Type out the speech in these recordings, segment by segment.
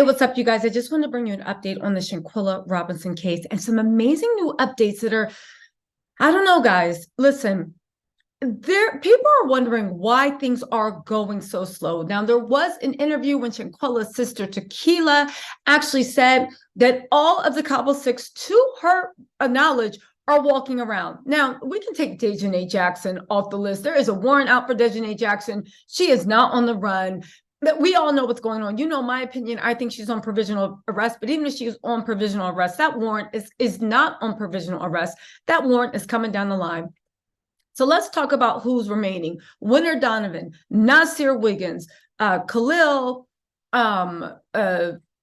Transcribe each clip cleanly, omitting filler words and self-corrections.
Hey, what's up, you guys? I just want to bring you an update on the Shanquella Robinson case and some amazing new updates that are, I don't know, guys. Listen, people are wondering why things are going so slow. Now, there was an interview when Shanquella's sister Tequila actually said that all of the Cabo Six, to her knowledge, are walking around. Now, we can take Dejanay Jackson off the list. There is a warrant out for Dejanay Jackson. She is not on the run. That we all know what's going on. You know my opinion. I think she's on provisional arrest, but even if she's on provisional arrest, that warrant is not on provisional arrest. That warrant is coming down the line. So let's talk about who's remaining. Winter Donovan, Nazeer Wiggins, Khalil, and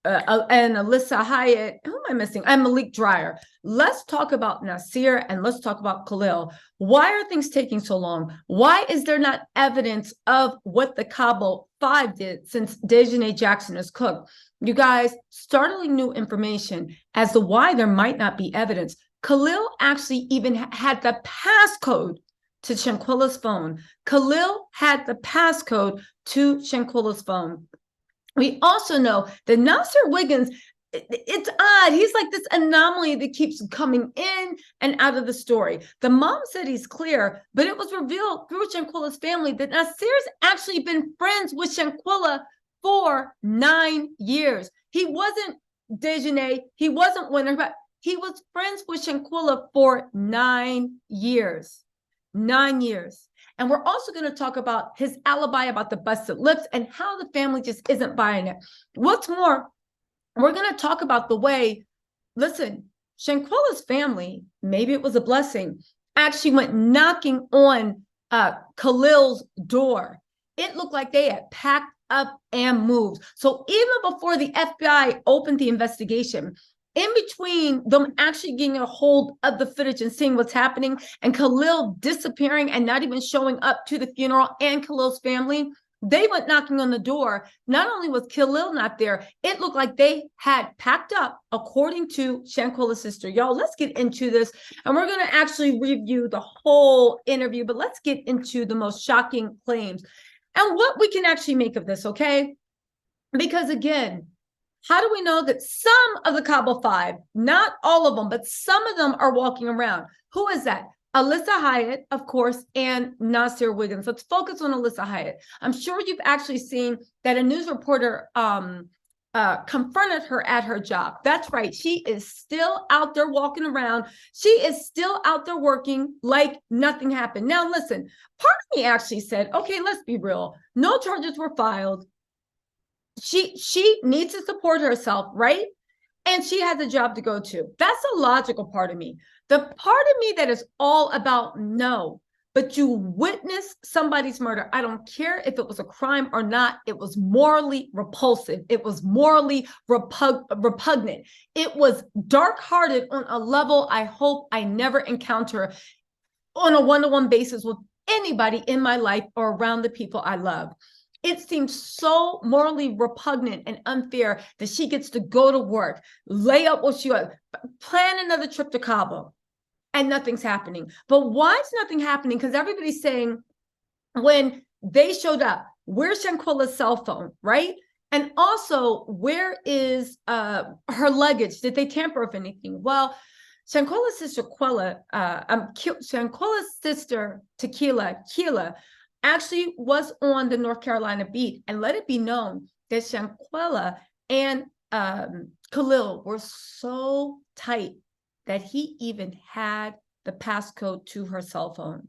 Alyssa Hyatt. Who am I missing? I'm Malik Dreyer. Let's talk about Nazeer and let's talk about Khalil. Why are things taking so long? Why is there not evidence of what the Cabo 5 did since Dejanay Jackson is cooked? You guys, startling new information as to why there might not be evidence. Khalil actually even had the passcode to Shanquella's phone. Khalil had the passcode to Shanquella's phone. We also know that Nazeer Wiggins, it's odd. He's like this anomaly that keeps coming in and out of the story. The mom said he's clear, but it was revealed through Shanquella's family that Nazeer's actually been friends with Shanquella for 9 years. He wasn't Dejanay, he wasn't Winter, but he was friends with Shanquella for 9 years. 9 years. And we're also going to talk about his alibi about the busted lips and how the family just isn't buying it. What's more, we're going to talk about the way, listen, Shanquella's family, maybe it was a blessing, actually went knocking on Khalil's door. It looked like they had packed up and moved. So even before the FBI opened the investigation, in between them actually getting a hold of the footage and seeing what's happening and Khalil disappearing and not even showing up to the funeral and Khalil's family, they went knocking on the door. Not only was Khalil not there, it looked like they had packed up, according to Shanquella's sister. Y'all, let's get into this. And we're going to actually review the whole interview, but let's get into the most shocking claims and what we can actually make of this, okay? Because again, how do we know that some of the Cabo 5, not all of them, but some of them are walking around? Who is that? Alyssa Hyatt, of course, and Nazeer Wiggins. Let's focus on Alyssa Hyatt. I'm sure you've actually seen that a news reporter confronted her at her job. That's right. She is still out there walking around. She is still out there working like nothing happened. Now, listen, part of me actually said, okay, let's be real. No charges were filed. She needs to support herself, right? And she has a job to go to. That's a logical part of me. The part of me that is all about no, but you witnessed somebody's murder. I don't care if it was a crime or not. It was morally repulsive. It was morally repugnant. It was dark-hearted on a level I hope I never encounter on a one-to-one basis with anybody in my life or around the people I love. It seems so morally repugnant and unfair that she gets to go to work, lay up what she wants, plan another trip to Cabo, and nothing's happening. But why is nothing happening? Because everybody's saying when they showed up, where's Shanquella's cell phone, right? And also, where is her luggage? Did they tamper with anything? Well, Shanquella's sister, Shanquella's sister, Tequila, actually was on the North Carolina beat, and let it be known that Shanquella and Khalil were so tight that he even had the passcode to her cell phone.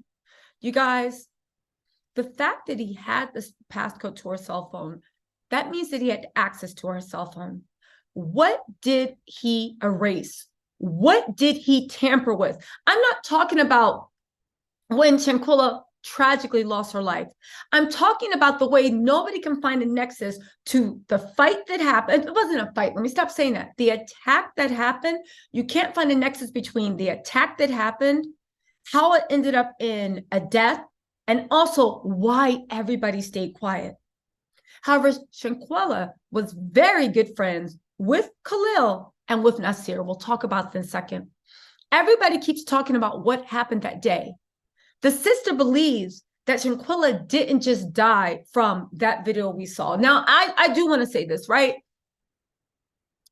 You guys, the fact that he had this passcode to her cell phone, that means that he had access to her cell phone. What did he erase? What did he tamper with? I'm not talking about when Shanquella tragically lost her life. I'm talking about the way nobody can find a nexus to the fight that happened. It wasn't a fight. Let me stop saying that. The attack that happened, you can't find a nexus between the attack that happened, how it ended up in a death, and also why everybody stayed quiet. However, Shanquella was very good friends with Khalil and with Nazeer. We'll talk about that in a second. Everybody keeps talking about what happened that day. The sister believes that Shanquella didn't just die from that video we saw. Now, I do want to say this, right?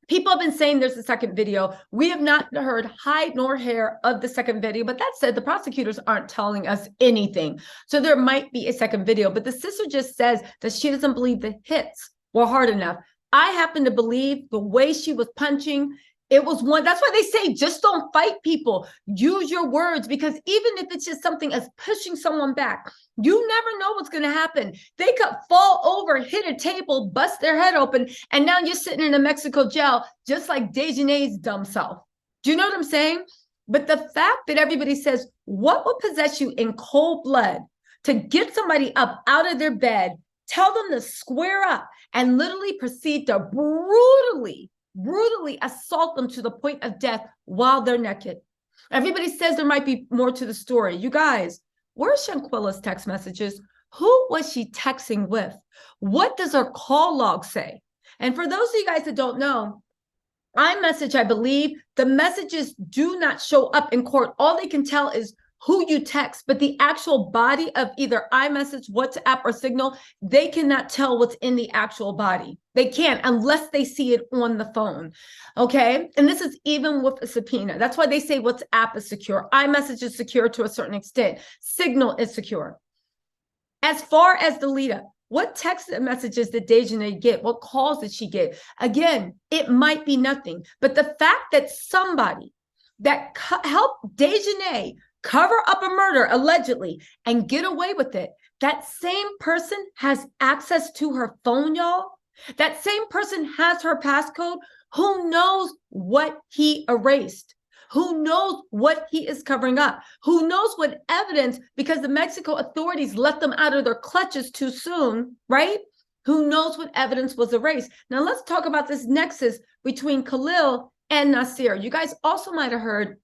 People have been saying there's a second video. We have not heard hide nor hair of the second video, but that said, the prosecutors aren't telling us anything. So there might be a second video, but the sister just says that she doesn't believe the hits were hard enough. I happen to believe the way she was punching, it was one. That's why they say just don't fight people. Use your words, because even if it's just something as pushing someone back, you never know what's going to happen. They could fall over, hit a table, bust their head open, and now you're sitting in a Mexico jail, just like Dejanay's dumb self. Do you know what I'm saying? But the fact that everybody says, what would possess you in cold blood to get somebody up out of their bed, tell them to square up, and literally proceed to brutally assault them to the point of death while they're naked. Everybody says there might be more to the story. You guys, where's Shanquella's text messages? Who was she texting with? What does her call log say? And for those of you guys that don't know, iMessage, I believe, the messages do not show up in court. All they can tell is who you text, but the actual body of either iMessage, WhatsApp, or Signal, they cannot tell what's in the actual body. They can't unless they see it on the phone, okay? And this is even with a subpoena. That's why they say WhatsApp is secure. iMessage is secure to a certain extent. Signal is secure. As far as the lead up, what text messages did Dejanay get? What calls did she get? Again, it might be nothing, but the fact that somebody that helped Dejanay cover up a murder, allegedly, and get away with it, that same person has access to her phone, y'all. That same person has her passcode. Who knows what he erased? Who knows what he is covering up? Who knows what evidence, because the Mexico authorities let them out of their clutches too soon, right? Who knows what evidence was erased? Now let's talk about this nexus between Khalil and Nazeer. You guys also might have heard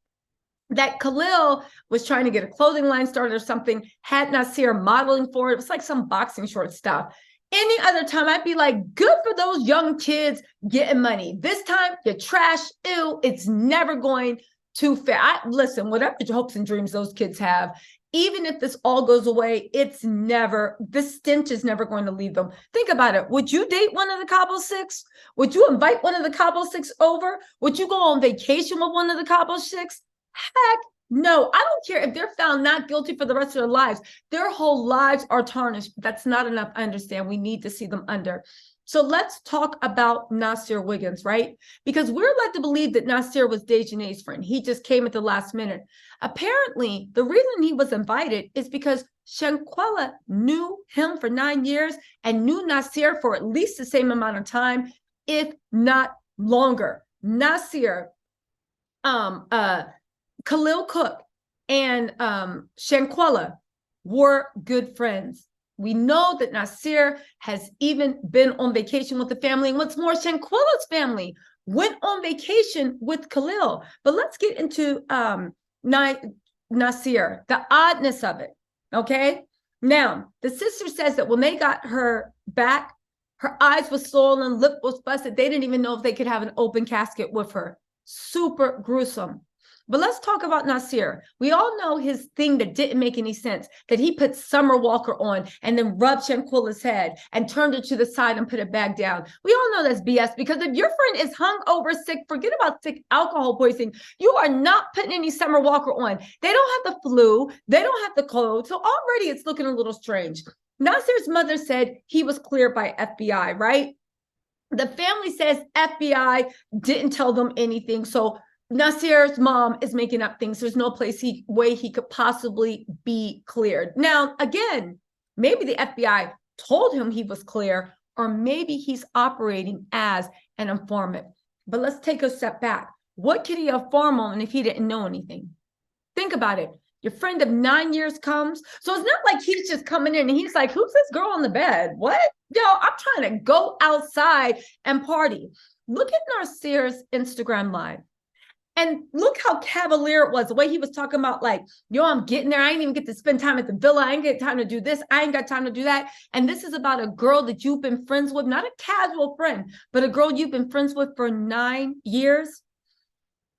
that Khalil was trying to get a clothing line started or something, had Nazeer modeling for it. It was like some boxing short stuff. Any other time, I'd be like, good for those young kids getting money. This time, you're trash, ew, it's never going to fair. Listen, whatever hopes and dreams those kids have, even if this all goes away, this stench is never going to leave them. Think about it. Would you date one of the Cabo Six? Would you invite one of the Cabo Six over? Would you go on vacation with one of the Cabo Six? Heck no. I don't care if they're found not guilty for the rest of their lives. Their whole lives are tarnished. That's not enough. I understand. We need to see them under. So let's talk about Nazeer Wiggins, right? Because we're led to believe that Nazeer was Dejanay's friend. He just came at the last minute. Apparently, the reason he was invited is because Shanquella knew him for 9 years and knew Nazeer for at least the same amount of time, if not longer. Nazeer, Khalil Cook and Shanquella were good friends. We know that Nazeer has even been on vacation with the family. And what's more, Shanquella's family went on vacation with Khalil. But let's get into Nazeer, the oddness of it, okay? Now, the sister says that when they got her back, her eyes were swollen, lip was busted. They didn't even know if they could have an open casket with her. Super gruesome. But let's talk about Nazeer. We all know his thing that didn't make any sense, that he put Summer Walker on and then rubbed Shanquella's head and turned it to the side and put it back down. We all know that's BS, because if your friend is hungover, sick, forget about sick alcohol poisoning. You are not putting any Summer Walker on. They don't have the flu. They don't have the cold. So already it's looking a little strange. Nazeer's mother said he was cleared by FBI, right? The family says FBI didn't tell them anything. So Nazeer's mom is making up things. There's no way he could possibly be cleared. Now, again, maybe the FBI told him he was clear, or maybe he's operating as an informant. But let's take a step back. What could he inform on if he didn't know anything? Think about it. Your friend of 9 years comes. So it's not like he's just coming in and he's like, who's this girl on the bed? What? Yo, I'm trying to go outside and party. Look at Nazeer's Instagram Live. And look how cavalier it was, the way he was talking about, like, yo, I'm getting there. I ain't even get to spend time at the villa. I ain't get time to do this. I ain't got time to do that. And this is about a girl that you've been friends with, not a casual friend, but a girl you've been friends with for 9 years.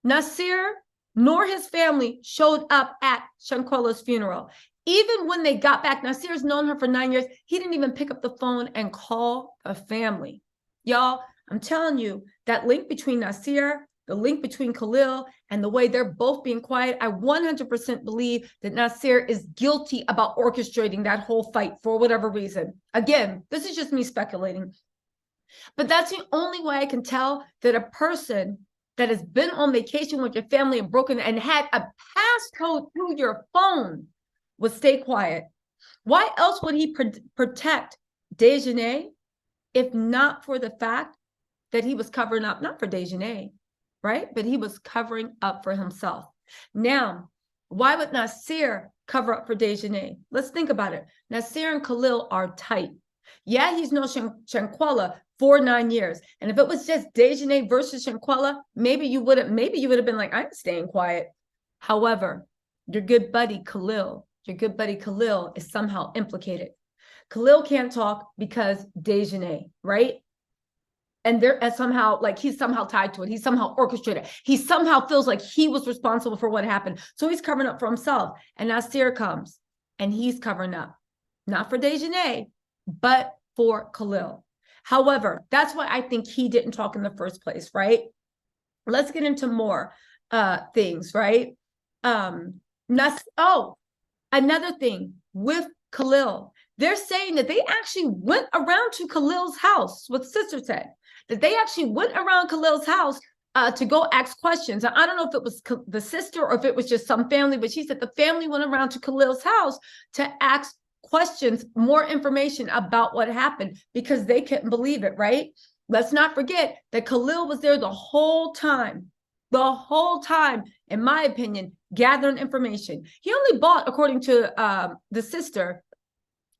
Nazeer nor his family showed up at Shanquella's funeral. Even when they got back, Nazeer's known her for 9 years. He didn't even pick up the phone and call a family. Y'all, I'm telling you, that link between Nazeer, the link between Khalil, and the way they're both being quiet, I 100% believe that Nazeer is guilty about orchestrating that whole fight for whatever reason. Again, this is just me speculating. But that's the only way I can tell that a person that has been on vacation with your family and broken and had a passcode through your phone would stay quiet. Why else would he protect Dejanay if not for the fact that he was covering up, not for Dejanay, right? But he was covering up for himself. Now, why would Nazeer cover up for Dejanay? Let's think about it. Nazeer and Khalil are tight. Yeah, he's no Shanquella for 9 years. And if it was just Dejanay versus Shanquella, maybe you would have been like, I'm staying quiet. However, your good buddy Khalil is somehow implicated. Khalil can't talk because Dejanay, right? And somehow, like, he's somehow tied to it. He's somehow orchestrated. He somehow feels like he was responsible for what happened. So he's covering up for himself. And Nazeer comes and he's covering up, not for Dejanay, but for Khalil. However, that's why I think he didn't talk in the first place, right? Let's get into more things, right? Another thing with Khalil, they're saying that they actually went around to Khalil's house, what sister said, that they actually went around Khalil's house to go ask questions. I don't know if it was the sister or if it was just some family, but she said the family went around to Khalil's house to ask questions, more information about what happened because they couldn't believe it, right? Let's not forget that Khalil was there the whole time, in my opinion, gathering information. He only bought, according to the sister,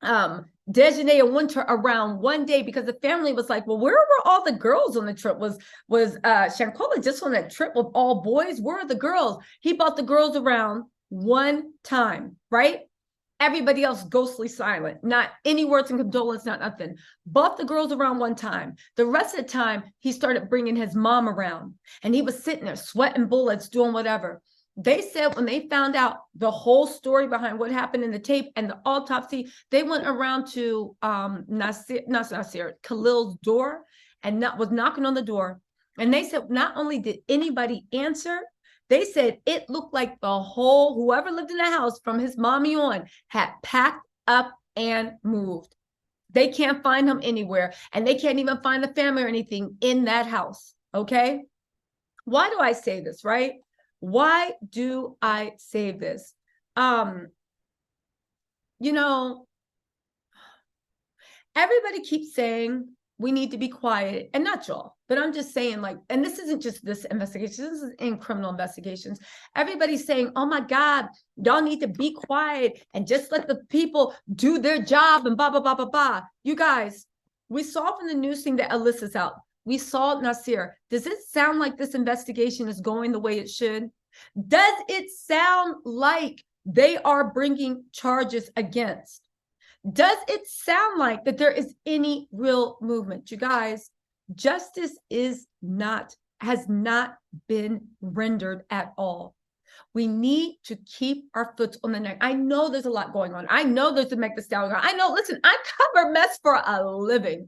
Dejanay and Winter around one day because the family was like, well, where were all the girls on the trip? Was Shanquella just on that trip with all boys? Where are the girls? He bought the girls around one time, right? Everybody else ghostly silent, not any words of condolence, not nothing. Bought the girls around one time. The rest of the time, he started bringing his mom around and he was sitting there sweating bullets, doing whatever. They said when they found out the whole story behind what happened in the tape and the autopsy, they went around to Nazeer, Khalil's door and was knocking on the door. And they said not only did anybody answer, they said it looked like whoever lived in the house from his mommy on had packed up and moved. They can't find him anywhere and they can't even find the family or anything in that house, okay? Why do I say this, right? Why do I say this? Everybody keeps saying we need to be quiet, and not y'all, but I'm just saying, like, and this isn't just this investigation, this is in criminal investigations. Everybody's saying, oh my God, y'all need to be quiet and just let the people do their job and blah, blah, blah, blah, blah. You guys, we saw from the news thing that Alyssa's out. We saw Nazeer. Does it sound like this investigation is going the way it should? Does it sound like they are bringing charges against? Does it sound like that there is any real movement? You guys, justice has not been rendered at all. We need to keep our foot on the neck. I know there's a lot going on. I know there's a Meg Thee Stallion. I know, listen, I cover mess for a living.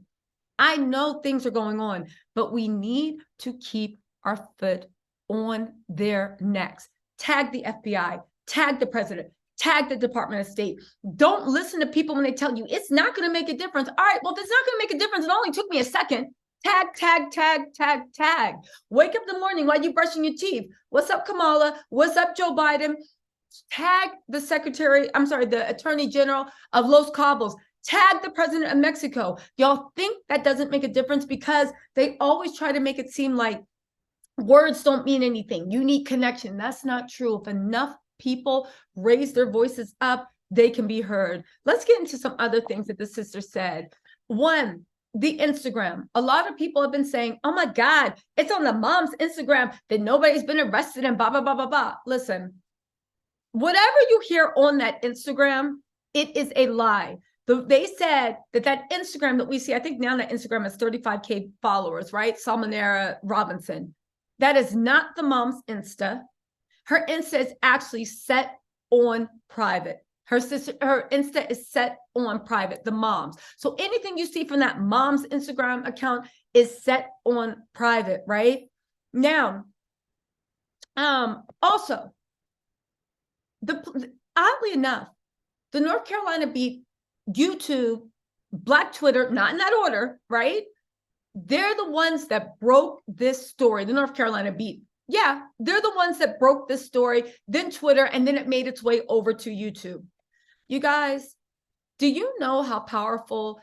I know things are going on, but we need to keep our foot on their necks. Tag the FBI, tag the president, tag the Department of State. Don't listen to people when they tell you it's not going to make a difference. All right, well, if it's not going to make a difference, it only took me a second. Tag, tag, tag, tag, tag. Wake up in the morning while you're brushing your teeth. What's up, Kamala? What's up, Joe Biden? Tag the Attorney General of Los Cabos. Tag the president of Mexico. Y'all think that doesn't make a difference because they always try to make it seem like words don't mean anything. You need connection. That's not true. If enough people raise their voices up, they can be heard. Let's get into some other things that the sister said. One, the Instagram. A lot of people have been saying, oh my God, it's on the mom's Instagram that nobody's been arrested and blah, blah, blah, blah, blah. Listen, whatever you hear on that Instagram, it is a lie. They said that Instagram that we see, I think now that Instagram has 35K followers, right? Salmonera Robinson. That is not the mom's Insta. Her Insta is actually set on private. Her sister, her Insta is set on private, the mom's. So anything you see from that mom's Instagram account is set on private, right? Now, also, oddly enough, the North Carolina beat, YouTube, Black Twitter, not in that order, right? They're the ones that broke this story, the North Carolina beat. Yeah, they're the ones that broke this story, then Twitter, and then it made its way over to YouTube. You guys, do you know how powerful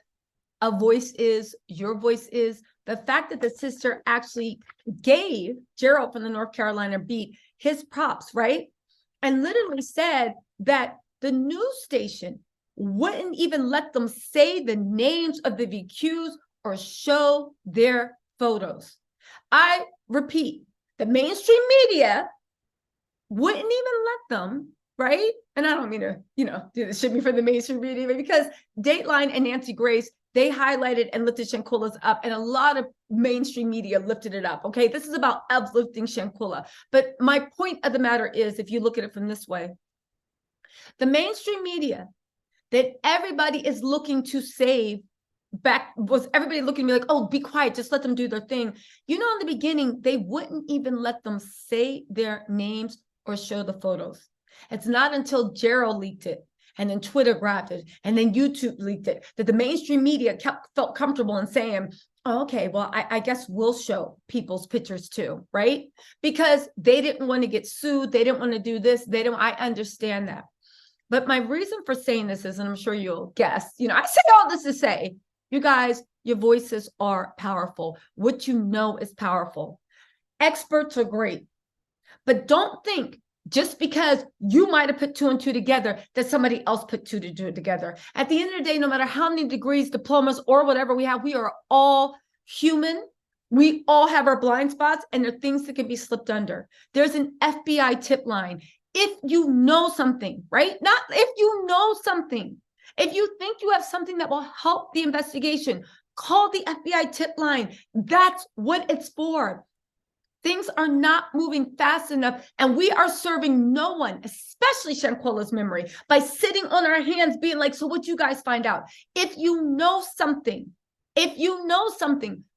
a voice is, your voice is? The fact that the sister actually gave Gerald from the North Carolina beat his props, right? And literally said that the news station wouldn't even let them say the names of the VQs or show their photos. I repeat, the mainstream media wouldn't even let them, right? And I don't mean to, do this shit for the mainstream media, because Dateline and Nancy Grace, they highlighted and lifted Shanquella's up, and a lot of mainstream media lifted it up, okay? This is about uplifting Shanquella. But my point of the matter is, if you look at it from this way, the mainstream media that everybody is looking to save back, was everybody looking to be like, oh, be quiet, just let them do their thing. In the beginning, they wouldn't even let them say their names or show the photos. It's not until Gerald leaked it, and then Twitter grabbed it, and then YouTube leaked it, that the mainstream media felt comfortable in saying, oh, okay, well, I guess we'll show people's pictures too, right? Because they didn't want to get sued. They didn't want to do this. I understand that. But my reason for saying this is, and I'm sure you'll guess, I say all this to say, you guys, your voices are powerful. What you know is powerful. Experts are great, but don't think just because you might have put two and two together that somebody else put two to do it together. At the end of the day, no matter how many degrees, diplomas, or whatever we have, we are all human. We all have our blind spots, and there are things that can be slipped under. There's an FBI tip line. If you know something, right? Not if you know something. If you think you have something that will help the investigation, call the FBI tip line. That's what it's for. Things are not moving fast enough, and we are serving no one, especially Shanquella's memory, by sitting on our hands being like, so what you guys find out? If you know something,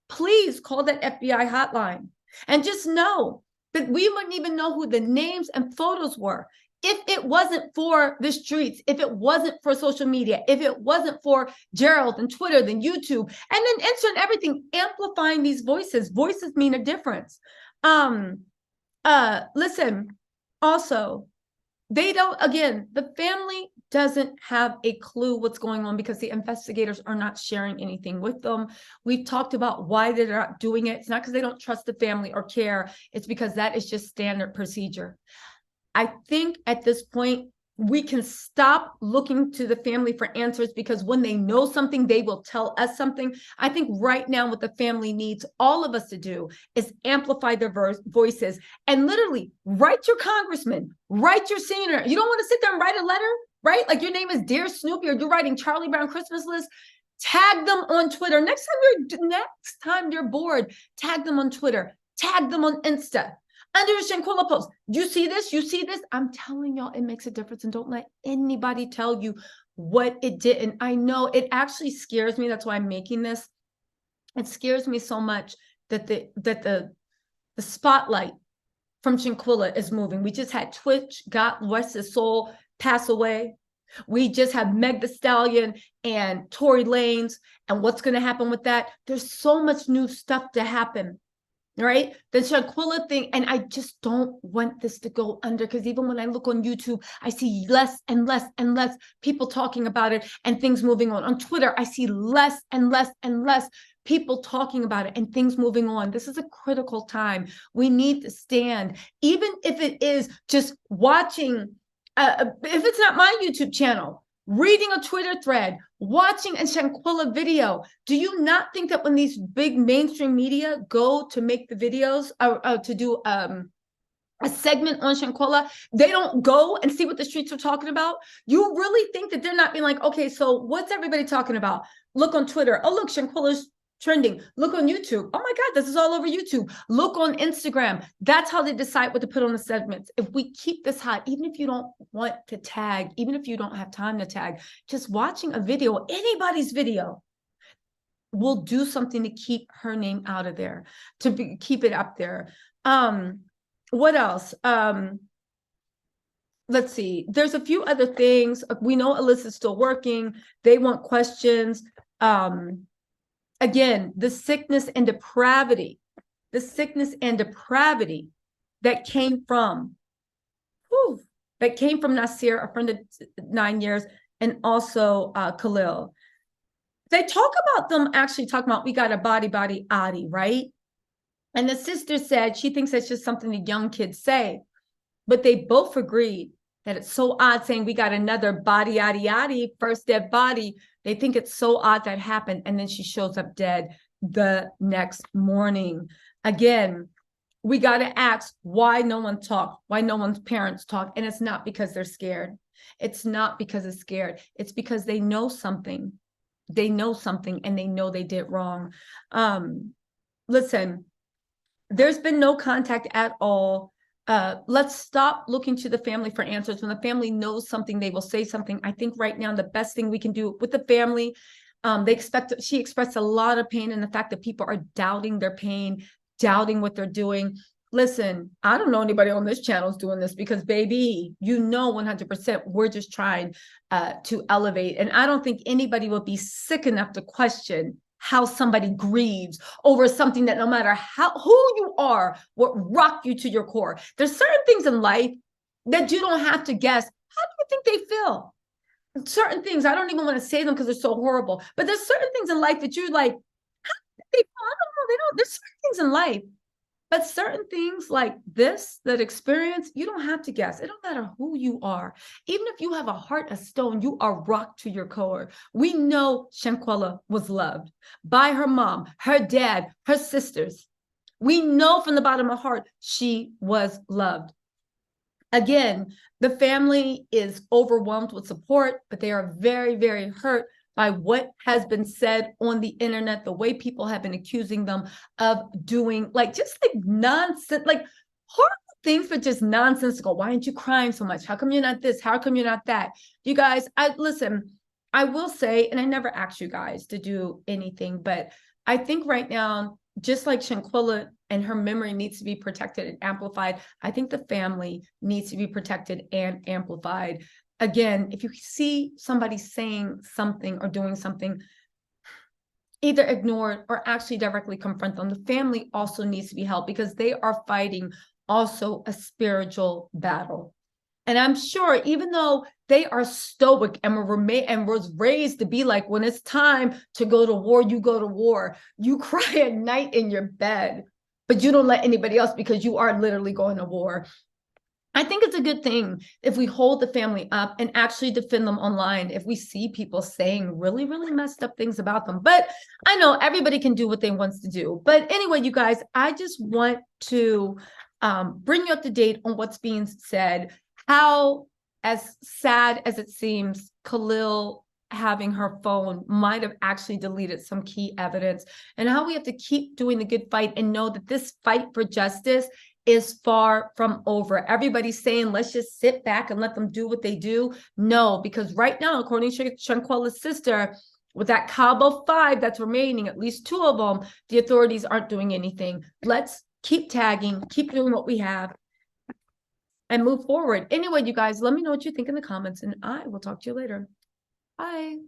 please call that FBI hotline. And just know that we wouldn't even know who the names and photos were if it wasn't for the streets, if it wasn't for social media, if it wasn't for Gerald and Twitter, then YouTube, and then Insta and everything, amplifying these voices. Voices mean a difference. Listen, also, the family doesn't have a clue what's going on because the investigators are not sharing anything with them. We've talked about why they're not doing it. It's not because they don't trust the family or care. It's because that is just standard procedure. I think at this point, we can stop looking to the family for answers, because when they know something, they will tell us something. I think right now what the family needs all of us to do is amplify their voices and literally write your congressman, write your senator. You don't want to sit there and write a letter, right? Like your name is Dear Snoopy, or you're writing Charlie Brown Christmas list. Tag them on Twitter. Next time you're bored, tag them on Twitter, tag them on Insta. Under a Shanquella post, you see this? You see this? I'm telling y'all, it makes a difference, and don't let anybody tell you what it didn't. I know it actually scares me. That's why I'm making this. It scares me so much that the spotlight from Shanquella is moving. We just had Twitch, God rest his soul, pass away. We just have Meg Thee Stallion and Tory Lanez, and what's going to happen with that? There's so much new stuff to happen. Right? The Shanquella thing, and I just don't want this to go under, because even when I look on YouTube, I see less and less and less people talking about it and things moving on. On Twitter, I see less and less and less people talking about it and things moving on. This is a critical time. We need to stand, even if it is just watching, if it's not my YouTube channel, reading a Twitter thread, watching a Shanquella video. Do you not think that when these big mainstream media go to make the videos, to do a segment on Shanquella, they don't go and see what the streets are talking about? You really think that they're not being like, okay, so what's everybody talking about? Look on Twitter. Oh, look, Shanquella's trending. Look on YouTube. Oh my God, this is all over YouTube. Look on Instagram. That's how they decide what to put on the segments. If we keep this hot, even if you don't want to tag, even if you don't have time to tag, just watching a video, anybody's video, will do something to keep her name out of there, keep it up there. What else? Let's see. There's a few other things. We know Alyssa's still working. They want questions. Again, the sickness and depravity that came from Nazeer, a friend of 9 years, and also Khalil. They talk about them actually talking about, we got a body Adi, right? And the sister said she thinks that's just something the young kids say, but they both agreed that it's so odd saying we got another body Adi, first dead body. They think it's so odd that happened, and then she shows up dead the next morning. Again, we got to ask why no one talked, why no one's parents talk, and it's not because they're scared. It's not because they're scared. It's because they know something. They know something, and they know they did wrong. Listen, there's been no contact at all. Let's stop looking to the family for answers. When the family knows something, they will say something. I think right now the best thing we can do with the family, she expressed a lot of pain in the fact that people are doubting their pain, doubting what they're doing. Listen, I don't know anybody on this channel is doing this, because baby, 100% we're just trying to elevate. And I don't think anybody will be sick enough to question how somebody grieves over something that no matter who you are, will rock you to your core. There's certain things in life that you don't have to guess. How do you think they feel? Certain things, I don't even want to say them because they're so horrible, but there's certain things in life that you're like, how do they feel? I don't know. There's certain things in life. But certain things like this, that experience, you don't have to guess. It don't matter who you are. Even if you have a heart of stone, you are rocked to your core. We know Shanquella was loved by her mom, her dad, her sisters. We know from the bottom of her heart she was loved. Again, the family is overwhelmed with support, but they are very, very hurt by what has been said on the internet, the way people have been accusing them of doing just nonsense, horrible things, but just nonsensical. Why aren't you crying so much? How come you're not this? How come you're not that? You guys, listen, I will say, and I never asked you guys to do anything, but I think right now, just like Shanquella and her memory needs to be protected and amplified, I think the family needs to be protected and amplified. Again, if you see somebody saying something or doing something, either ignore it or actually directly confront them. The family also needs to be helped, because they are fighting also a spiritual battle. And I'm sure, even though they are stoic and was raised to be like, when it's time to go to war, you go to war. You cry at night in your bed, but you don't let anybody else, because you are literally going to war. I think it's a good thing if we hold the family up and actually defend them online if we see people saying really, really messed up things about them. But I know everybody can do what they want to do. But anyway, you guys, I just want to bring you up to date on what's being said, how, as sad as it seems, Khalil having her phone might have actually deleted some key evidence, and how we have to keep doing the good fight and know that this fight for justice is far from over. Everybody's saying, let's just sit back and let them do what they do. No, because right now, according to Shanquella's sister, with that Cabo 5 that's remaining, at least 2 of them, the authorities aren't doing anything. Let's keep tagging, keep doing what we have, and move forward. Anyway, you guys, let me know what you think in the comments, and I will talk to you later. Bye.